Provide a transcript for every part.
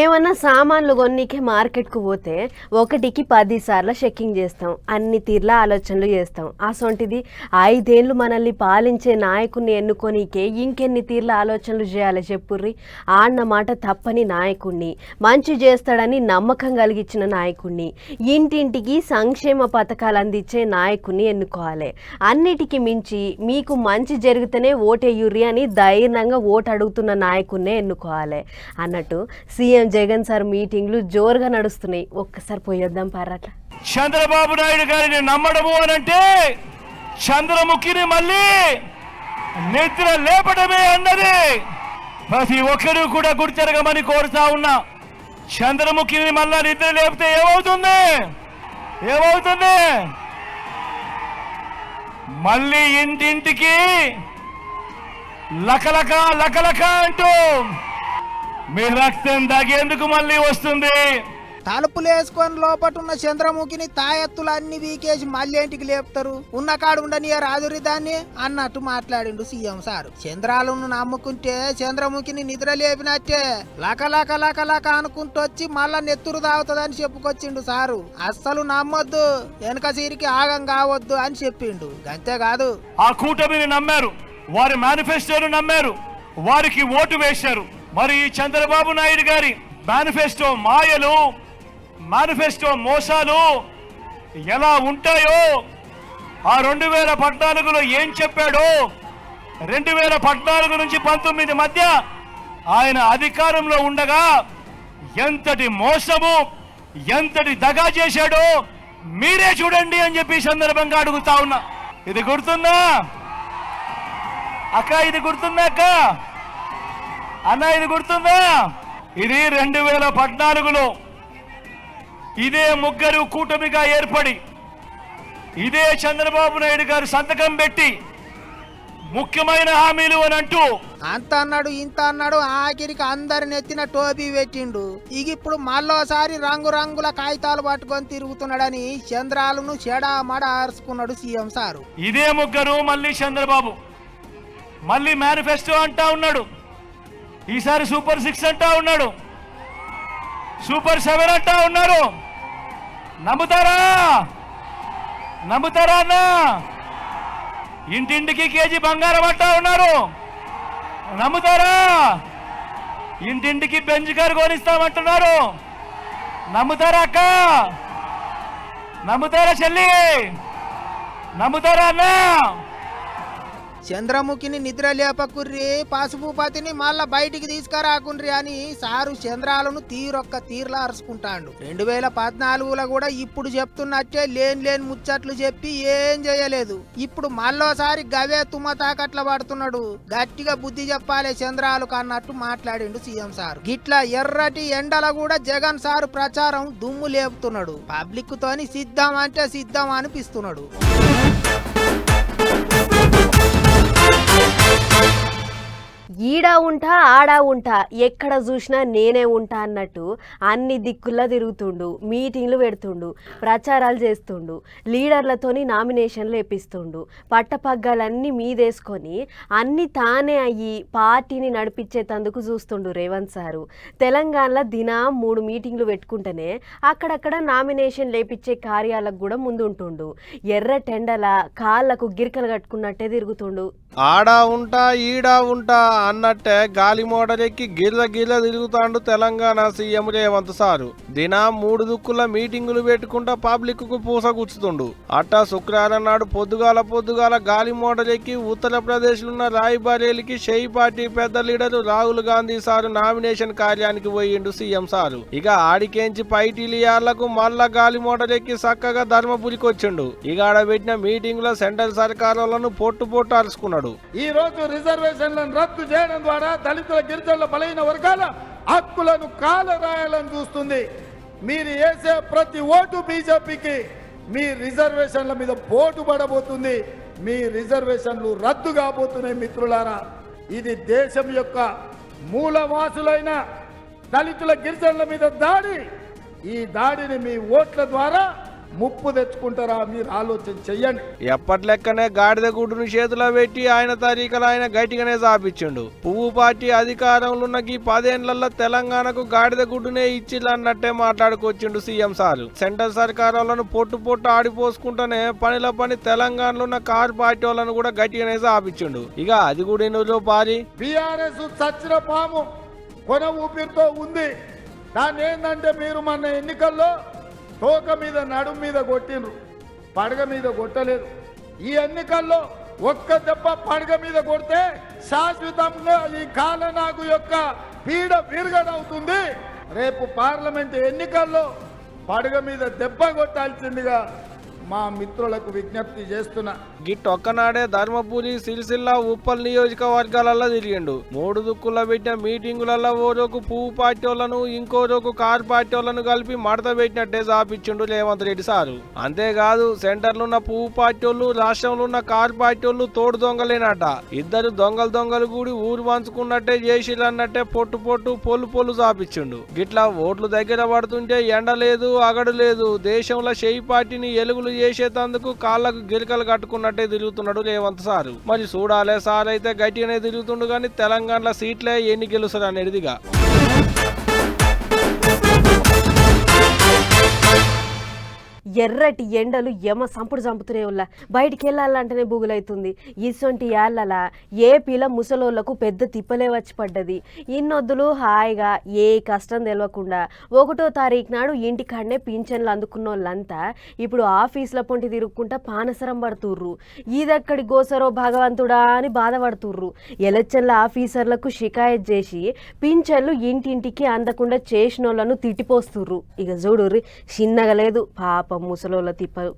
ఏమన్నా సామాన్లు కొన్నికే మార్కెట్కు పోతే ఒకటికి 10 సార్లు చెక్కింగ్ చేస్తాం, అన్ని తీర్ల ఆలోచనలు చేస్తాం. అసొంటిది 5 ఏళ్ళు మనల్ని పాలించే నాయకుడిని ఎన్నుకోనికే ఇంకెన్ని తీర్ల ఆలోచనలు చేయాలి చెప్పుర్రి. ఆన్న మాట తప్పని నాయకుడిని, మంచి చేస్తాడని నమ్మకం కలిగించిన నాయకుడిని, ఇంటింటికి సంక్షేమ పథకాలు అందించే నాయకుడిని ఎన్నుకోవాలి. అన్నిటికీ మించి మీకు మంచి జరిగితేనే ఓటేయుర్రి అని ధైర్యంగా ఓటు అడుగుతున్న నాయకుడినే ఎన్నుకోవాలి అన్నట్టు సీఎం జగన్ సార్ మీటింగ్లు జోరుగా నడుస్తున్నాయి. ఒక్కసారి పోయొద్దాం పారట్ల. చంద్రబాబు నాయుడు గారిని నమ్మడము అనంటే చంద్రముఖిని మళ్ళీ నిద్ర లేపడమే అన్నది ప్రతి ఒక్కరూ కూడా గుర్తెరగమని కోరుతా ఉన్నా. చంద్రముఖిని మళ్ళా నిద్ర లేపితే ఏమవుతుంది? మళ్ళీ ఇంటింటికి లకలక అంటూ మీ రక్తం దాగేందుకు మళ్ళీ వస్తుంది. తలుపులు వేసుకొని లోపటున్న చంద్రముఖిని తాయెత్తులు అన్ని వీకేసి మళ్ళీ ఇంటికి లేపుతారు. ఉన్న కాడు ఉండని రాదురి దాన్ని అన్నట్టు మాట్లాడిండు సీఎం సార్. చంద్రాలను నమ్ముకుంటే చంద్రముఖిని నిద్ర లేపినట్టే లక అనుకుంటూ వచ్చి మళ్ళా నెత్తురు తాగుతుందని చెప్పుకొచ్చిండు సారు. అస్సలు నమ్మొద్దు, వెనక సీరికి ఆగం కావద్దు అని చెప్పిండు. అంతేకాదు ఆ కూటమిని నమ్మారు, వారి మేనిఫెస్టోను నమ్మారు, వారికి ఓటు వేశారు. మరి ఈ చంద్రబాబు నాయుడు గారి మేనిఫెస్టో మాయలు, మేనిఫెస్టో మోసాలు ఎలా ఉంటాయో, ఆ 2014లో ఏం చెప్పాడో, 2014 నుంచి 19 మధ్య ఆయన అధికారంలో ఉండగా ఎంతటి మోసము, ఎంతటి దగా చేశాడో మీరే చూడండి అని చెప్పి సందర్భంగా అడుగుతా ఉన్నా. ఇది గుర్తుందా అక్క? ఇది గుర్తుందా అక్క? అన్న ఇది గుర్తుందా? ఇది 2014లో ఇదే ముగ్గురు కూటమిగా ఏర్పడి ఇదే చంద్రబాబు నాయుడు గారు సంతకం పెట్టి ముఖ్యమైన హామీలు అని అంటూ అంత అన్నాడు ఇంత అన్నాడు, ఆఖరికి అందరిని ఎత్తిన టోపీ పెట్టిండు. ఇక ఇప్పుడు మళ్ళోసారి రంగురంగుల కాగితాలు పట్టుకొని తిరుగుతున్నాడని చంద్రాలను చెడామడ ఆర్చుకున్నాడు సీఎం సారు. ఇదే ముగ్గురు మళ్ళీ చంద్రబాబు మళ్ళీ మేనిఫెస్టో అంటా ఉన్నాడు. ఈసారి సూపర్ 6 అంటా ఉన్నాడు, సూపర్ 7 అంటా ఉన్నారు. నమ్ముతారా అన్న? ఇంటింటికి కేజీ బంగారం అంటా ఉన్నారు. నమ్ముతారా? ఇంటింటికి బెంజ్ కారు కొనిస్తామంటున్నారు. నమ్ముతారా అక్క? నమ్ముతారా చెల్లి? నమ్ముతారా అన్న? చంద్రముఖిని నిద్ర లేపకుర్రి, పసుపు పతిని మళ్ళా బయటికి తీసుకురాకుండ్రి అని సారు చంద్రాలను తీర్లా అరుచుకుంటాడు. 2014లో కూడా ఇప్పుడు చెప్తున్నట్టే లేని ముచ్చట్లు చెప్పి ఏం చేయలేదు. ఇప్పుడు మళ్ళోసారి గవే తుమ్మ తాకట్ల పడుతున్నాడు. గట్టిగా బుద్ధి చెప్పాలి చంద్రాలకు అన్నట్టు మాట్లాడిండు సీఎం సార్. గిట్లా ఎర్రటి ఎండల కూడా జగన్ సారు ప్రచారం దుమ్ము లేపుతున్నాడు. పబ్లిక్ తోని సిద్ధం అంటే సిద్ధం అనిపిస్తున్నాడు. ఈడా ఉంటా ఆడా ఉంటా, ఎక్కడ చూసినా నేనే ఉంటా అన్నట్టు అన్ని దిక్కుల్లా తిరుగుతుండు, మీటింగ్లు పెడుతుండు, ప్రచారాలు చేస్తుండు, లీడర్లతోని నామినేషన్లు వేపిస్తుండు, పట్టపగ్గాలన్నీ మీదేసుకొని అన్ని తానే అయ్యి పార్టీని నడిపించేతందుకు చూస్తుండు రేవంత్ సారు. తెలంగాణలో దినం 3 మీటింగ్లు పెట్టుకుంటేనే అక్కడక్కడ నామినేషన్ లేపించే కార్యాలకు కూడా ముందుంటుండు. ఎర్ర టెండల కాళ్లకు గిరికలు కట్టుకున్నట్టే తిరుగుతుండు. ఆడా ఉంటా ఈడా ఉంటా అన్నట్టే గాలి మోడలెక్కి గిర్ర తిరుగుతాండు తెలంగాణ సీఎం రేవంత్ సారు. దినం 3 దిక్కుల మీటింగులు పెట్టుకుంటా పబ్లిక్ కు పూసగుచ్చుతుండు. అట్టా శుక్రవారం నాడు పొద్దుగాల గాలి మోడలెక్కి ఉత్తరప్రదేశ్ ఉన్న రాయ్బరేలీకి షెయి పార్టీ పెద్ద leader Rahul Gandhi sir nomination కార్యానికి పోయిండు సీఎం సారు. ఇక ఆడికేంచి పైటీలియార్లకు మళ్ళా గాలి మోడలెక్కి చక్కగా ధర్మపురికి వచ్చిండు. ఇక ఆడబెట్టిన మీటింగ్ లో సెంట్రల్ సర్కారులను పొట్టు అరుచుకున్నాడు. ఈ రోజు రిజర్వేషన్లను రద్దు చేయడం ద్వారా దళితుల గిరిజనుల బలహీన వర్గాల హక్కులను కాలరాయాలని చూస్తుంది. మీరు వేసే ప్రతి ఓటు బీజేపీకి మీ రిజర్వేషన్ల మీద పోటు పడబోతుంది. మీ రిజర్వేషన్లు రద్దు కాబోతున్నాయి మిత్రులారా. ఇది దేశం యొక్క మూలవాసులైన దళితుల గిరిజనుల మీద దాడి. ఈ దాడిని మీ ఓట్ల ద్వారా ముప్పు తెచ్చుకుంటారా మీరు ఆలోచన చెయ్యండి. ఎప్పట్లెక్కనే గాడిద గుడ్డును చేతిలో పెట్టి ఆయన తరీకలు ఆయన గట్టిగానే చాపించిండు. పువ్వు పార్టీ అధికారంలో ఉన్న ఈ 10 ఏళ్లలో తెలంగాణకు గాడిద గుడ్డునే ఇచ్చిల్లన్నట్టే మాట్లాడుకొచ్చిండు సీఎం సారు. సెంట్రల్ సర్కార్ వాళ్ళను పొట్టు ఆడిపోసుకుంటూనే పనిలో పని తెలంగాణలో ఉన్న కారు పార్టీ వాళ్ళను కూడా గట్టిగానే చాపించిండు. ఇక అది కూడా ఎన్నులో పారి బీఆర్ఎస్ చచ్చిన పాము కొన ఊపిరితో ఉంది. దాన్ని ఏంటంటే మీరు మన ఎన్నికల్లో తోక మీద నడుము మీద కొట్టిండ్రు, పడగ మీద కొట్టలేదు. ఈ ఎన్నికల్లో ఒక్క దెబ్బ పడగ మీద కొడితే శాశ్వతంగా ఈ కాలనాగు యొక్క పీడ విరగడవుతుంది. రేపు పార్లమెంట్ ఎన్నికల్లో పడగ మీద దెబ్బ కొట్టాల్సిందిగా మా మిత్రులకు విజ్ఞప్తి చేస్తున్నా. గిట్టొక్కనాడే ధర్మపురి, సిరిసిల్ల, ఉప్పల్ నియోజకవర్గాలలో తిరిగిండు. 3 దుక్కుల పెట్టిన మీటింగులలో ఓ రోజు పువ్వు పార్టీ వాళ్ళను ఇంకో రోజు కారు పార్టీ వాళ్ళను కలిపి మడత పెట్టినట్టే చాపించిండు రేవంత్ రెడ్డి సారు. అంతేకాదు సెంటర్లో ఉన్న పువ్వు పార్టీ వాళ్ళు, రాష్ట్రంలో ఉన్న కారు పార్టీ వాళ్ళు తోడు దొంగలేనట. ఇద్దరు దొంగలు కూడి ఊరు పంచుకున్నట్టే చేసిరన్నట్టే పొట్టు పొల్లు చాపించిండు. గిట్లా ఓట్లు దగ్గర పడుతుంటే ఎండ లేదు, అగడు లేదు. దేశంలో షెయి పార్టీని ఎలుగులు చేసేందుకు కాళ్లకు గిరికలు కట్టుకున్నట్టే తిరుగుతున్నాడు రేవంత్ సారు. మరి చూడాలే, సార్ అయితే గట్టిగానే తిరుగుతుండు కానీ తెలంగాణలో సీట్లే ఎన్ని గెలుస్తారు అనేదిగా. ఎర్రటి ఎండలు యమ సంపుడు చంపుతూనే ఉల్లా బయటికి వెళ్ళాలంటేనే బుగులైతుంది. ఇసొంటి యాళ్ళలా ఏపీలో ముసలోళ్లకు పెద్ద తిప్పలే వచ్చి పడ్డది. ఇన్నొద్దులు హాయిగా ఏ కష్టం తెలియకుండా 1వ తారీఖు నాడు ఇంటికాడనే పింఛన్లు అందుకున్న వాళ్ళంతా ఇప్పుడు ఆఫీసుల పొంటి తిరుగుకుంటా పానసరం పడుతుర్రు. ఇదక్కడి గోసరో భగవంతుడా అని బాధపడుతుర్రు. ఎలక్షన్ల ఆఫీసర్లకు షికాయత్ చేసి పింఛన్లు ఇంటింటికి అందకుండా చేసినోళ్లను తిట్టిపోస్తుర్రు. ఇక చూడుర్రి చిన్నగా లేదు పాపం ముసలోళ్ళ తిప్పలు.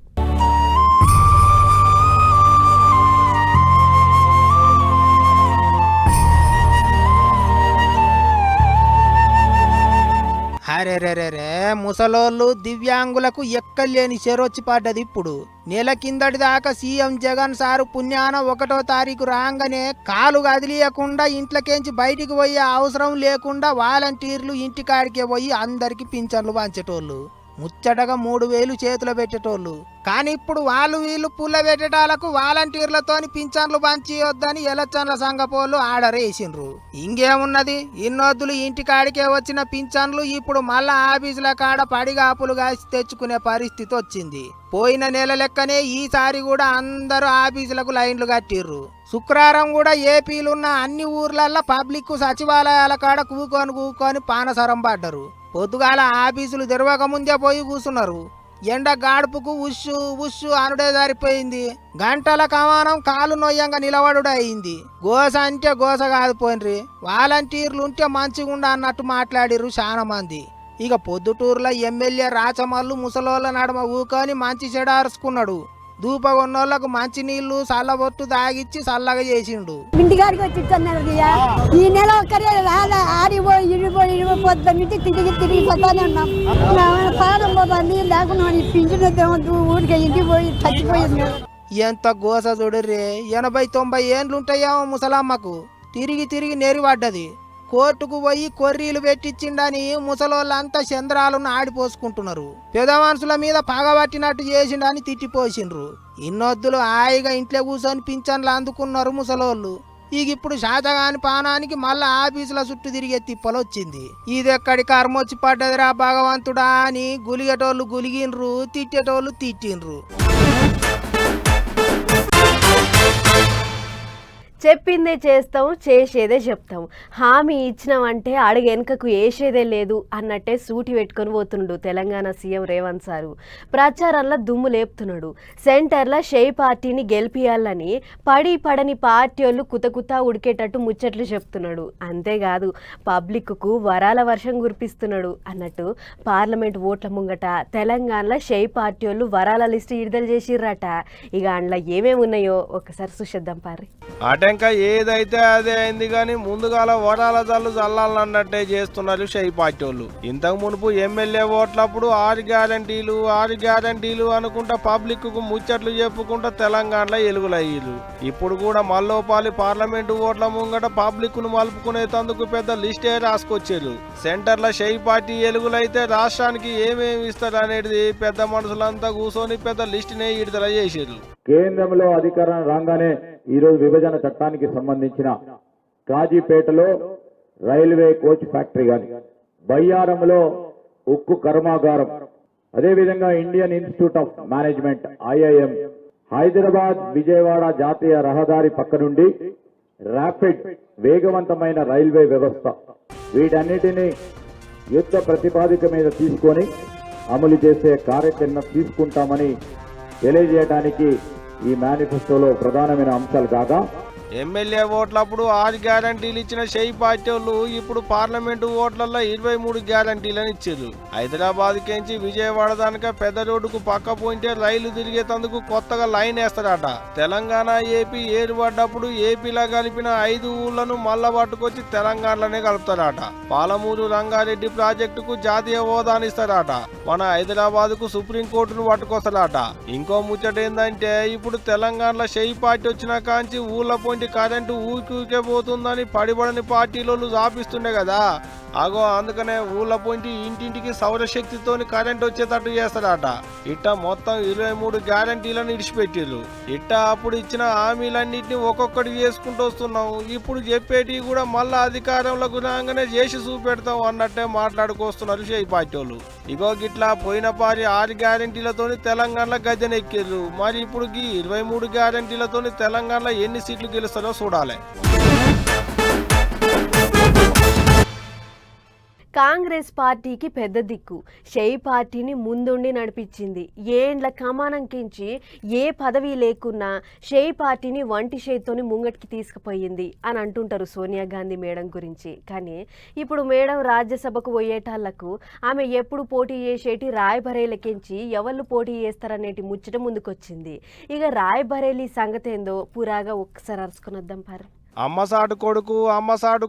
అరెరెరెరే ముసలోళ్ళు దివ్యాంగులకు ఎక్కలేని చెరొచ్చి పడ్డది. ఇప్పుడు నెల కిందటి దాకా సీఎం జగన్ సారు పుణ్యాన 1వ తారీఖు రాగానే కాలు కదిలియకుండా ఇంట్లోకేంచి బయటికి పోయే అవసరం లేకుండా వాలంటీర్లు ఇంటికాడికే పోయి అందరికి పింఛన్లు పంచేటోళ్ళు. ముచ్చటగా 3000 చేతులు పెట్టేటోళ్ళు. కానీ ఇప్పుడు వీళ్ళు పుల్ల పెట్టేటాలకు వాలంటీర్లతోని పింఛన్లు పంచియొద్దని ఎలక్షన్ల సంఘపోళ్ళు ఆర్డర్ వేసిండ్రు. ఇంకేమున్నది, ఇన్నొద్దులు ఇంటికాడికే వచ్చిన పింఛన్లు ఇప్పుడు మళ్ళా ఆఫీసుల కాడ పడిగాపులు కాసి తెచ్చుకునే పరిస్థితి వచ్చింది. పోయిన నెల లెక్కనే ఈసారి కూడా అందరూ ఆఫీసులకు లైన్లు కట్టిర్రు. శుక్రవారం కూడా ఏపీలున్న అన్ని ఊర్లల్లో పబ్లిక్ సచివాలయాల కాడ కూకొని పానసరం పడ్డరు. పొద్దుగాల ఆఫీసులు తెరవక ముందే పోయి కూసున్నారు. ఎండ గాడుపుకు ఉష్షు అనుడే సరిపోయింది. గంటల కమానం కాలు నొయ్యంగా నిలబడుడే అయింది. గోస అంటే గోస కాదు పోయినరి, వాలంటీర్లు ఉంటే మంచిగుండా అన్నట్టు మాట్లాడిర్రు చాలా మంది. ఇక పొద్దుటూరులో ఎమ్మెల్యే రాచమల్లు ముసలోళ్ళ నడమ ఊకొని మంచి చెడార్చుకున్నాడు. దూపగొన్నోళ్లకు మంచి నీళ్లు చల్లబొట్టు తాగిచ్చి చల్లగా చేసిండు. ఇంటికాడికి వచ్చి ఈ నెల ఒక్కరే ఆడిపోయి ఇడిపోయి పొద్దున్నింటి తిరిగి పోతానే ఉన్నాం. పాదం పోతుంది లేకుండా పింఛను ఊరికి ఇంటికి పోయి చచ్చిపోయింది. ఎంత గోస చూడర్రే, 80-90 ఏండ్లుంటాయేమో ముసలమ్మకు. తిరిగి నెరిపడ్డది. కోర్టుకు పోయి కొర్రీలు పెట్టించిండని ముసలోళ్ళంతా చంద్రాలను ఆడిపోసుకుంటున్నారు. పెద్ద మనుషుల మీద పగబట్టినట్టు చేసిండని తిట్టిపోసిండ్రు. ఇన్నొద్దులు హాయిగా ఇంట్లో కూర్చొని పింఛన్లు అందుకున్నారు ముసలోళ్ళు. ఇప్పుడు శాతగాని పానానికి మళ్ళా ఆఫీసుల చుట్టూ తిరిగే తిప్పలు వచ్చింది. ఇదెక్కడి కర్మొచ్చి పడ్డదిరా భగవంతుడా అని గులిగేటోళ్ళు గులిగిండ్రు, తిట్టేటోళ్ళు తిట్టిండ్రు. చెప్పిందే చేస్తాం, చేసేదే చెప్తాం. హామీ ఇచ్చినామంటే అడుగెనకకు వేసేదే లేదు అన్నట్టే సూటి పెట్టుకొని పోతుండు తెలంగాణ సీఎం రేవంత్ సారు. ప్రచారంలో దుమ్ము లేపుతున్నాడు. సెంటర్లో షెయి పార్టీని గెలిపియాలని పడని పార్టీ వాళ్ళు కుత ఉడికేటట్టు ముచ్చట్లు చెప్తున్నాడు. అంతేకాదు పబ్లిక్కు వరాల వర్షం కురిపిస్తున్నాడు అన్నట్టు పార్లమెంట్ ఓట్ల ముంగట తెలంగాణలో షెయి పార్టీ వాళ్ళు వరాల లిస్టు విడుదల చేసిర్రట. ఇక అందులో ఏమేమి ఉన్నాయో ఒకసారి చూసేద్దాం పారి. అటెంక ఏదైతే అదే అయింది కానీ ముందుగాల వరాల జల్లు చల్లాలన్నట్టే చేస్తున్నారు షై పార్టీ వాళ్ళు. ఇంతకు మునుపు ఎమ్మెల్యే ఓట్లప్పుడు 6 గ్యారంటీలు అనుకుంటా పబ్లిక్ కు ముచ్చట్లు చెప్పుకుంటా తెలంగాణలో ఎలుగులయ్యారు. ఇప్పుడు కూడా మల్లోపాలి పార్లమెంటు ఓట్ల ముంగట పబ్లిక్ ను మలుపుకునేందుకు పెద్ద లిస్టే రాసుకొచ్చారు. సెంటర్ల షై పార్టీ ఎలుగులైతే రాష్ట్రానికి ఏమేమి ఇస్తారు అనేది పెద్ద మనుషులంతా కూర్చొని పెద్ద లిస్టునే విడుదల చేశారు. కేంద్రంలో అధికారం రాగానే ఈరోజు విభజన చట్టానికి సంబంధించిన కాజీపేటలో రైల్వే కోచ్ ఫ్యాక్టరీ గాని, బయ్యారంలో ఉక్కు కర్మాగారం, అదేవిధంగా Indian institute of management IIM, Hyderabad Vijayawada జాతీయ రహదారి పక్క నుండి ర్యాపిడ్ వేగవంతమైన రైల్వే వ్యవస్థ, వీటన్నిటినీ యుద్ధ ప్రతిపాదిక మీద తీసుకొని అమలు చేసే కార్యాచరణ తీసుకుంటామని తెలియజేయడానికి ఈ మేనిఫెస్టోలో ప్రధానమైన అంశాలు కాగా, ఎమ్మెల్యే ఓట్లప్పుడు 6 గ్యారంటీలు ఇచ్చిన షై పార్టీ వాళ్ళు ఇప్పుడు పార్లమెంటు ఓట్లలో 23 గ్యారంటీలను ఇచ్చారు. హైదరాబాద్ కెంచి విజయవాడ దానిక పెద్ద రోడ్డుకు పక్క పోయింటే రైలు తిరిగేందుకు కొత్తగా లైన్ వేస్తారట. తెలంగాణ ఏపీ ఏర్పడ్డప్పుడు ఏపీలో కలిపిన 5 ఊళ్లను మళ్ళా పట్టుకొచ్చి తెలంగాణలోనే కలుపుతారట. పాలమూరు రంగారెడ్డి ప్రాజెక్టుకు జాతీయ హోదానిస్తారట. మన హైదరాబాద్ కు సుప్రీంకోర్టును పట్టుకొస్తారట. ఇంకో ముచ్చట ఏందంటే ఇప్పుడు తెలంగాణలో షై పార్టీ వచ్చిన కాంచి ఊళ్ళ కరెంటు ఊరికే పోతుందని పడిబడని పార్టీలు చాపిస్తుండే కదా, అగో అందుకనే ఊళ్ళ పోయింటి ఇంటింటికి సౌరశక్తితోని కరెంట్ వచ్చేటట్టు చేస్తారట. ఇట్ట మొత్తం 23 గ్యారంటీలను ఇడిచిపెట్టారు. ఇట్ట అప్పుడు ఇచ్చిన హామీలన్నింటినీ ఒక్కొక్కటి చేసుకుంటూ వస్తున్నాం. ఇప్పుడు చెప్పేటి కూడా మళ్ళా అధికారంలోకి రాగానే చేసి చూపెడతాం అన్నట్టే మాట్లాడుకొస్తున్నారు షై పార్టీ వాళ్ళు. ఇగో గిట్లా పోయిన పారి 6 గ్యారంటీలతోని తెలంగాణలో గద్దెనెక్కిర్రు. మరి ఇప్పుడు 23 గ్యారంటీలతోని తెలంగాణలో ఎన్ని సీట్లు గెలుస్తారో చూడాలి. కాంగ్రెస్ పార్టీకి పెద్ద దిక్కు షై పార్టీని ముందుండి నడిపించింది. ఏండ్ల కమానంకించి ఏ పదవి లేకున్నా షై పార్టీని వంటి షైతోని ముంగటికి తీసుకుపోయింది అని అంటుంటారు సోనియా గాంధీ మేడం గురించి. కానీ ఇప్పుడు మేడం రాజ్యసభకు పోయేటాళ్లకు ఆమె ఎప్పుడు పోటీ చేసేటి రాయ్బరేలీకించి ఎవళ్ళు పోటీ చేస్తారనేటి ముచ్చట ముందుకొచ్చింది. ఇక రాయ్బరేలీ సంగతి ఏందో పురాగా ఒక్కసారి అరుచుకొని వద్దాం పారు. అమ్మసాడు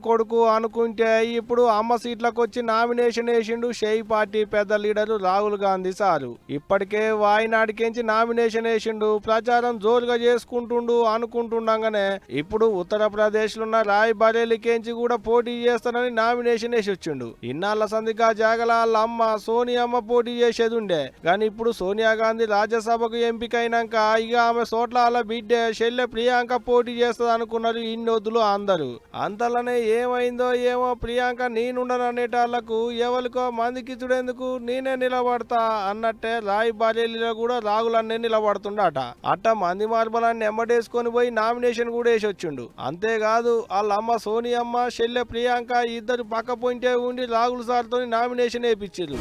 కొడుకు అనుకుంటే ఇప్పుడు అమ్మ సీట్లకు వచ్చి నామినేషన్ వేసిండు షై పార్టీ పెద్ద లీడరు రాహుల్ గాంధీ సారు. ఇప్పటికే వాయినాడికించి నామినేషన్ వేసిండు, ప్రచారం జోరుగా చేసుకుంటుండు అనుకుంటుండగానే ఇప్పుడు ఉత్తరప్రదేశ్ లో ఉన్న రాయ్బరేలీకించి కూడా పోటీ చేస్తానని నామినేషన్ వేసి వచ్చిండు. ఇన్నాళ్ల సందిగా జాగల వాళ్ళ అమ్మ సోనియమ్మ పోటీ చేసేది ఉండే, కానీ ఇప్పుడు సోనియా గాంధీ రాజ్యసభకు ఎంపికైనాక ఇక ఆమె చోట్ల వాళ్ళ బిడ్డే చెల్లె ప్రియాంక పోటీ చేస్తుంది అనుకున్నారు ఇన్ని వద్దులు అందరూ. అంతలోనే ఏమైందో ఏమో ప్రియాంక నేనుండను అనేటాళ్లకు ఎవరికో మందికి చూడేందుకు నేనే నిలబడతా అన్నట్టే రాయ్బరేలీలో కూడా రాహుల్ అన్నే నిలబడుతుండట. అట్ట మంది మార్బలాన్ని ఎమ్మడేసుకొని పోయి నామినేషన్ కూడా వేసి వచ్చిండు. అంతేకాదు వాళ్ళ అమ్మ సోనియమ్మ చెల్లె ప్రియాంక ఇద్దరు పక్క పోయింటే ఉండి రాహుల్ సార్తో నామినేషన్ వేయించారు.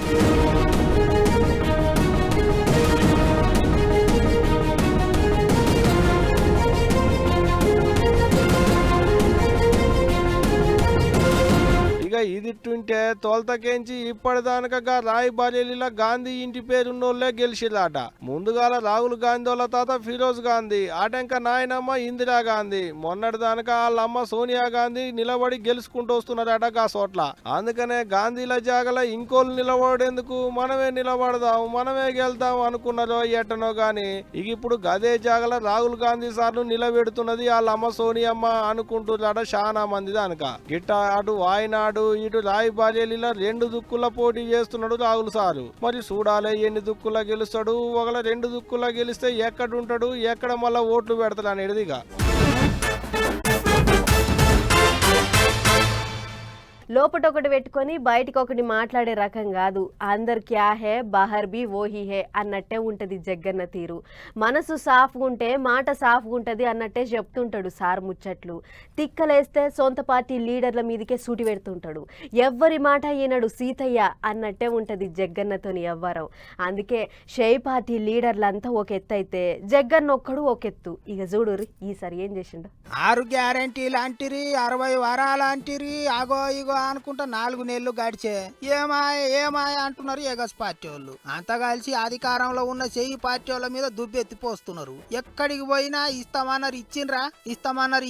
ఇదిట్టుంటే తోల్తకేంచి ఇప్పటిదానకగా రాయ్బరేలీలో గాంధీ ఇంటి పేరున్నోళ్లే గెలిచిరాట. ముందుగాల రాహుల్ గాంధీ వాళ్ళ తాత ఫిరోజ్ గాంధీ, ఆటంక నాయనమ్మ ఇందిరా గాంధీ, మొన్నటిదానక వాళ్ళ అమ్మ సోనియా గాంధీ నిలబడి గెలుచుకుంటూ వస్తున్నారట గా చోట్ల. అందుకనే గాంధీల జాగల ఇంకోళ్ళు నిలబడేందుకు మనమే నిలబడదాం, మనమే గెలుద్దాం అనుకున్నారో ఎట్టనో గాని ఇక ఇప్పుడు గదే జాగల రాహుల్ గాంధీ సార్ను నిలబెడుతున్నది వాళ్ళ అమ్మ సోనియమ్మ అనుకుంటున్నారట చాలా మంది దానక. గిట్ట అటు వాయినాడు ఇటు రాయ్బరేలీలో 2 దుక్కుల పోటీ చేస్తున్నాడు రాహుల్ సారు. మరి చూడాలి ఎన్ని దుక్కుల గెలుస్తాడు, ఒకవేళ 2 దుక్కుల గెలిస్తే ఎక్కడుంటాడు, ఎక్కడ మళ్ళా ఓట్లు పెడతాడు అనేదిగా. లోపటొకటి పెట్టుకొని బయటికి ఒకటి మాట్లాడే రకం కాదు. అందరు క్యా హే బహర్ బి ఓహీ హే అన్నట్టే ఉంటుంది జగ్గన్న తీరు. మనసు సాఫ్గా ఉంటే మాట సాఫ్గా ఉంటుంది అన్నట్టే చెప్తుంటాడు సార్ ముచ్చట్లు. తిక్కలేస్తే సొంత పార్టీ లీడర్ల మీదకే సూటి పెడుతుంటాడు. ఎవ్వరి మాట ఈనడు సీతయ్య అన్నట్టే ఉంటుంది జగ్గన్నతోని ఎవ్వరం. అందుకే షై పార్టీ లీడర్లంతా ఒక ఎత్తు అయితే జగ్గన్న ఒక్కడు ఒక ఎత్తు. ఇక చూడు ఈసారి ఏం చేసిండు. 6 గ్యారంటీలు అంటిరి, 60 వరాలు అంటిరి, అగో ఇగో అనుకుంటా 4 నెలలు గడిచే ఏమాయ అంటున్నారు ఎగస్ పార్టీ వాళ్ళు. అంతా కలిసి అధికారంలో ఉన్న చెయ్యి పార్టీ వాళ్ళ మీద దుబ్బెత్తిపోస్తున్నారు. ఎక్కడికి పోయినా ఇస్తామన్నారు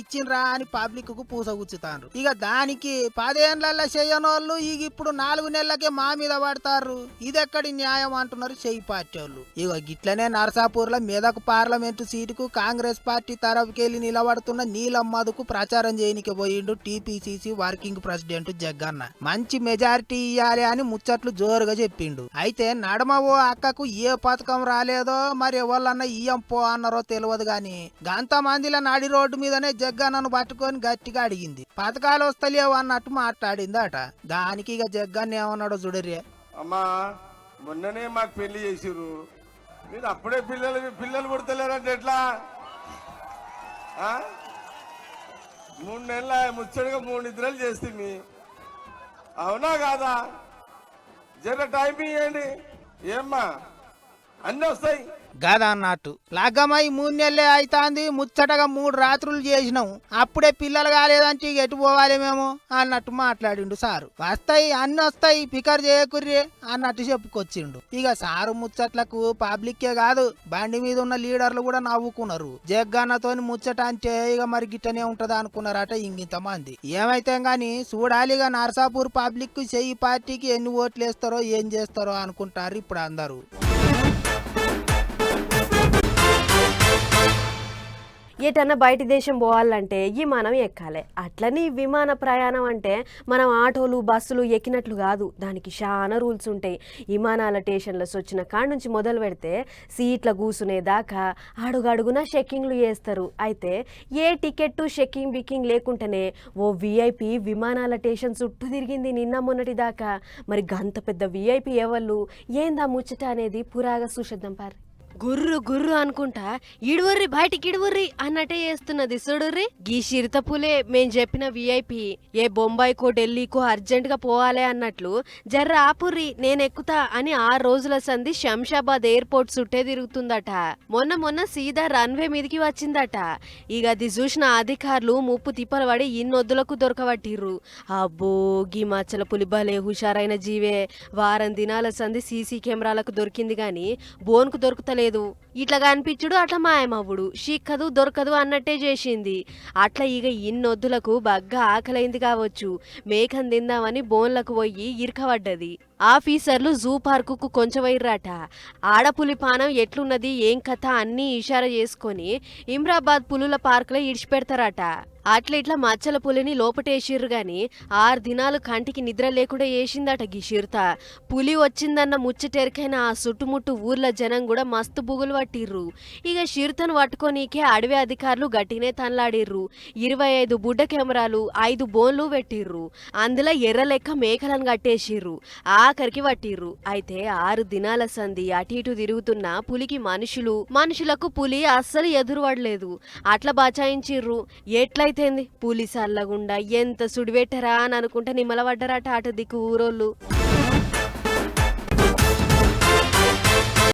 ఇచ్చిండ్రా అని పబ్లిక్ కు పూసగుచ్చుతారు. ఇక దానికి 10 ఏళ్లలో చెయ్యనోళ్ళు ఇక ఇప్పుడు 4 నెలలకే మా మీద పడతారు. ఇదెక్కడి న్యాయం అంటున్నారు చెయ్యి పార్టీ వాళ్ళు. ఇక గిట్లనే నర్సాపూర్ లో మెదక్ పార్లమెంటు సీటుకు కాంగ్రెస్ పార్టీ తరఫుకెళ్లి నిలబడుతున్న నీలం మధుకు ప్రచారం చేయనికి పోయిండు టీపీసీసీ వర్కింగ్ ప్రెసిడెంట్ జగ్గన్న. మంచి మెజారిటీ ఇయ్యాలి అని ముచ్చట్లు జోరుగా చెప్పిండు. అయితే నడమ ఓ అక్కకు ఏ పథకం రాలేదో మరి ఎవరన్నా ఇయ్యం పో అన్నారో తెలియదు గాని గంత మందిల నడి రోడ్డు మీదనే జగ్గన్నను పట్టుకొని గట్టిగా అడిగింది. పథకాలు వస్తలేవు అన్నట్టు మాట్లాడిందట. దానికి ఇక జగ్గన్న ఏమన్నాడో చూడరే. అమ్మా మొన్ననే మాకు పెళ్లి చేసిర్రు, మీరు అప్పుడే పిల్లలు పుడతలేరంటే ఎట్లా? 3 నెలల ముచ్చటగా 3 నిద్రలు చేస్తుంది, అవునా కాదా? జర టైం ఇవ్వండి. ఏమ్మా అన్నీ వస్తాయి గదా అన్నట్టు లగ్గమై 3 నెలలే అయితాంది, ముచ్చటగా 3 రాత్రులు చేసినాం, అప్పుడే పిల్లలు కాలేదంటే ఇక ఎటు పోవాలి మేము అన్నట్టు మాట్లాడిండు సారు. వస్తాయి అన్ని వస్తాయి పికర్ చేయకుర్రే అన్నట్టు చెప్పుకొచ్చిండు. ఇక సారు ముచ్చట్లకు పబ్లిక్కే కాదు బండి మీద ఉన్న లీడర్లు కూడా నవ్వుకున్నారు. జగ్గన్నతోని ముచ్చట అంటే ఇక మరి గిట్టనే ఉంటది అనుకున్నారట ఇంత మంది. ఏమైతే గాని చూడాలి ఇక నర్సాపూర్ పబ్లిక్ చెయ్యి పార్టీకి ఎన్ని ఓట్లు వేస్తారో ఏం చేస్తారో అనుకుంటారు ఇప్పుడు అందరూ. ఎటన్నా బయట దేశం పోవాలంటే విమానం ఎక్కాలి. అట్లని విమాన ప్రయాణం అంటే మనం ఆటోలు బస్సులు ఎక్కినట్లు కాదు, దానికి చాలా రూల్స్ ఉంటాయి. విమానాల స్టేషన్లస్ వచ్చిన కాడ నుంచి మొదలు పెడితే సీట్ల కూసునేదాకా అడుగడుగున చెక్కింగ్లు చేస్తారు. అయితే ఏ టికెట్ చెక్కింగ్ బిక్కింగ్ లేకుండానే ఓ విఐపి విమానాల స్టేషన్ చుట్టూ తిరిగింది నిన్న మొన్నటి దాకా. మరి గంత పెద్ద విఐపి ఎవళ్ళు ఏందా ముచ్చట అనేది పురాగా చూసేద్దాం పారి. గుర్రు గుర్రు అనుకుంటా ఇడువర్రి బయటికి ఇడువర్రి అన్నట్టే చేస్తున్నది చూడుర్రి. గీ చిరుతపులే మేం చెప్పిన విఐపి ఏ బొంబాయికో ఢిల్లీకో అర్జెంట్ గా పోవాలే అన్నట్లు జర్ర ఆపుర్రి నేనెక్కుతా అని 6 రోజుల సంధి శంషాబాద్ ఎయిర్పోర్ట్ చుట్టే తిరుగుతుందట. మొన్న సీదా రన్వే మీదికి వచ్చిందట. ఇక అది చూసిన అధికారులు ముప్పు తిప్పలు పడి ఇన్నొద్దులకు దొరకబట్టిర్రు. అబ్బో గీ మచ్చల పులి భలే హుషారైన జీవే. వారం దినాల సంధి సీసీ కెమెరాలకు దొరికింది గాని బోన్కు దొరుకుతలేదు. ఇట్లా కనిపించుడు అట్లా మాయమవ్వుడు, చిక్కదు దొరకదు అన్నట్టే చేసింది. అట్లా ఇక ఇన్నొద్దులకు బగ్గా ఆకలైంది కావచ్చు, మేకం తిందామని బోన్లకు పోయి ఇరకబడ్డది. ఆఫీసర్లు జూ పార్కుకు కొంచెం వైర్రాట. ఆడపులి పానం ఎట్లున్నది ఏం కథ అన్నీ ఇషారా చేసుకొని ఇమ్రాబాద్ పులుల పార్కులో ఇడిచిపెడతారట. అట్లా ఇట్లా మచ్చల పులిని లోపటేసిర్రు గాని 6 దినాలు కంటికి నిద్ర లేకుండా వేసిందట గీ చిరుత. పులి వచ్చిందన్న ముచ్చటెరికైన ఆ చుట్టుముట్టు ఊర్ల జనం కూడా మస్తు బుగులు పట్టిర్రు. ఇక చిరుతను పట్టుకోనీకే అడవి అధికారులు గట్టినే తనలాడిర్రు. 25 బుడ్డ కెమెరాలు 5 బోన్లు పెట్టిర్రు. అందులో ఎర్ర లెక్క మేకలను కట్టేసిర్రు. ఆఖరికి పట్టిర్రు. అయితే 6 దినాల సంధి అటు ఇటు తిరుగుతున్న పులికి మనుషులకు పులి అస్సలు ఎదురుపడలేదు. అట్లా బచాయించిర్రు. ఎట్లయితేంది పులి సల్లగుండా ఎంత సుడివెట్టరా అని అనుకుంటే నిమ్మలపడ్డరట అటు దిక్కు ఊరోళ్ళు.